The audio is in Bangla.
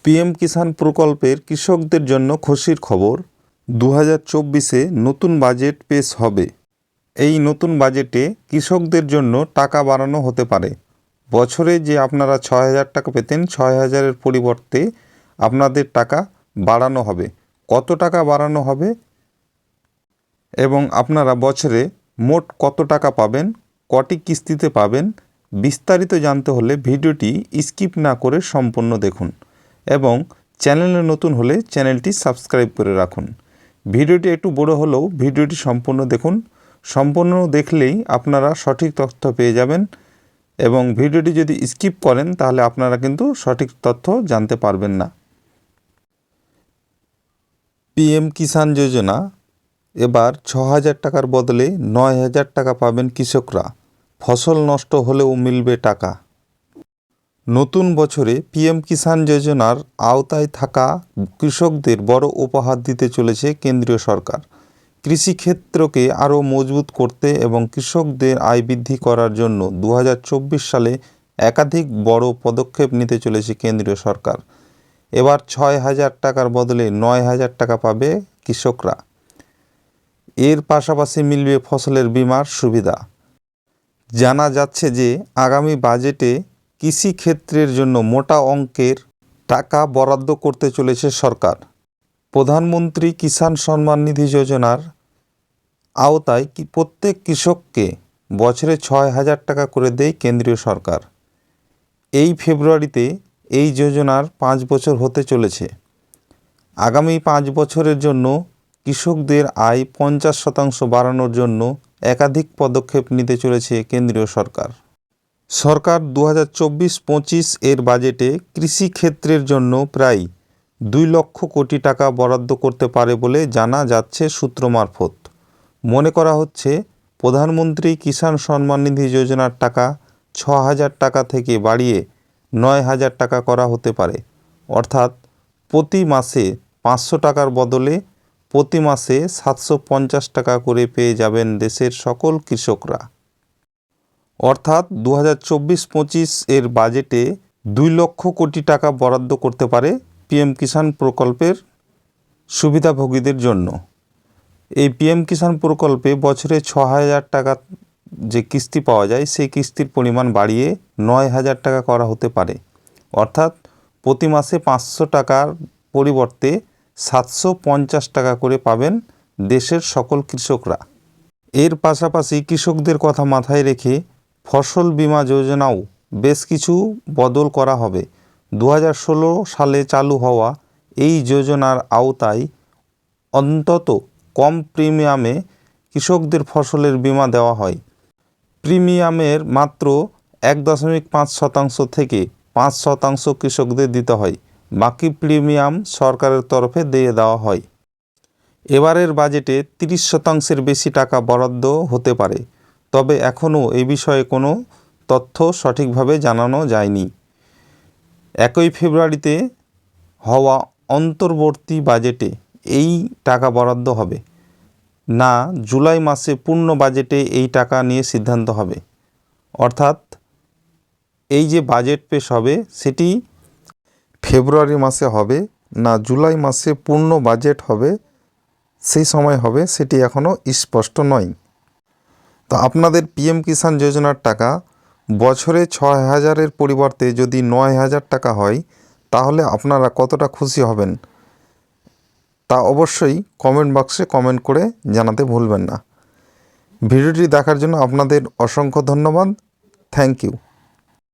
পিএম কিষাণ প্রকল্পের কৃষকদের জন্য খুশির খবর। 2024-এ নতুন বাজেট পেশ হবে। এই নতুন বাজেটে কৃষকদের জন্য টাকা বাড়ানো হতে পারে। বছরে যে আপনারা 6,000 টাকা পেতেন, 6,000-এর পরিবর্তে আপনাদের টাকা বাড়ানো হবে। কত টাকা বাড়ানো হবে এবং আপনারা বছরে মোট কত টাকা পাবেন, কটি কিস্তিতে পাবেন, বিস্তারিত জানতে হলে ভিডিওটি স্কিপ না করে সম্পূর্ণ দেখুন এবং চ্যানেলে নতুন হলে চ্যানেলটি সাবস্ক্রাইব করে রাখুন। ভিডিওটি একটু বড় হলেও ভিডিওটি সম্পূর্ণ দেখুন। সম্পূর্ণ দেখলেই আপনারা সঠিক তথ্য পেয়ে যাবেন এবং ভিডিওটি যদি স্কিপ করেন তাহলে আপনারা কিন্তু সঠিক তথ্য জানতে পারবেন না। পিএম কিষাণ যোজনা এবার 6,000 টাকার বদলে 9,000 টাকা পাবেন কৃষকরা। ফসল নষ্ট হলেও মিলবে টাকা। নতুন বছরে পিএম কিষাণ যোজনার আওতায় থাকা কৃষকদের বড় উপহার দিতে চলেছে কেন্দ্রীয় সরকার। কৃষিক্ষেত্রকে আরও মজবুত করতে এবং কৃষকদের আয় বৃদ্ধি করার জন্য 2024 সালে একাধিক বড় পদক্ষেপ নিতে চলেছে কেন্দ্রীয় সরকার। এবার 6,000 টাকার বদলে 9,000 টাকা পাবে কৃষকরা। এর পাশাপাশি মিলবে ফসলের বীমার সুবিধা। জানা যাচ্ছে যে আগামী বাজেটে কৃষিক্ষেত্রের জন্য মোটা অঙ্কের টাকা বরাদ্দ করতে চলেছে সরকার। প্রধানমন্ত্রী কিষাণ সম্মান নিধি যোজনার আওতায় প্রত্যেক কৃষককে বছরে 6,000 টাকা করে দেয় কেন্দ্রীয় সরকার। এই ফেব্রুয়ারিতে এই যোজনার 5 বছর হতে চলেছে। আগামী 5 বছরের জন্য কৃষকদের আয় 50% বাড়ানোর জন্য একাধিক পদক্ষেপ নিতে চলেছে কেন্দ্রীয় সরকার। সরকার 2024-25 এর বাজেটে কৃষিক্ষেত্রের জন্য প্রায় 2 লক্ষ কোটি টাকা বরাদ্দ করতে পারে বলে জানা যাচ্ছে সূত্র মারফত। মনে করা হচ্ছে প্রধানমন্ত্রী কিষাণ সম্মান নিধি যোজনার টাকা 6,000 টাকা থেকে বাড়িয়ে 9,000 টাকা করা হতে পারে। অর্থাৎ প্রতি মাসে 500 টাকার বদলে প্রতি মাসে 750 টাকা করে পেয়ে যাবেন দেশের সকল কৃষকরা। অর্থাৎ 2024-25 এর বাজেটে 2 লক্ষ কোটি টাকা বরাদ্দ করতে পারে পিএম কিষাণ প্রকল্পের সুবিধাভোগীদের জন্য। এই পিএম কিষাণ প্রকল্পে বছরে 6,000 টাকা যে কিস্তি পাওয়া যায় সেই কিস্তির পরিমাণ বাড়িয়ে 9,000 টাকা করা হতে পারে। অর্থাৎ প্রতি মাসে 500 টাকার পরিবর্তে 750 টাকা করে পাবেন দেশের সকল কৃষকরা। এর পাশাপাশি কৃষকদের কথা মাথায় রেখে ফসল বীমা যোজনাও বেশ কিছু বদল করা হবে। 2016 সালে চালু হওয়া এই যোজনার আওতায় অন্তত কম প্রিমিয়ামে কৃষকদের ফসলের বীমা দেওয়া হয়। প্রিমিয়ামের মাত্র 1.5% থেকে 5% কৃষকদের দিতে হয়। বাকি প্রিমিয়াম সরকারের তরফে দিয়ে দেওয়া হয়। এবারের বাজেটে 30%-এর বেশি টাকা বরাদ্দ হতে পারে, তবে এখনও এ বিষয়ে কোনো তথ্য সঠিকভাবে জানানো যায়নি। 1 ফেব্রুয়ারিতে হওয়া অন্তর্বর্তী বাজেটে এই টাকা বরাদ্দ হবে না, জুলাই মাসে পূর্ণ বাজেটে এই টাকা নিয়ে সিদ্ধান্ত হবে। অর্থাৎ এই যে বাজেট পেশ হবে সেটি ফেব্রুয়ারি মাসে হবে না জুলাই মাসে পূর্ণ বাজেট হবে সেই সময় হবে সেটি এখনও স্পষ্ট নয়। তো আপনাদের পিএম কিষাণ যোজনার টাকা বছরে 6,000-এর পরিবর্তে যদি 9,000 টাকা হয় তাহলে আপনারা কতটা খুশি হবেন তা অবশ্যই কমেন্ট বক্সে কমেন্ট করে জানাতে ভুলবেন না। ভিডিওটি দেখার জন্য আপনাদের অসংখ্য ধন্যবাদ। Thank you.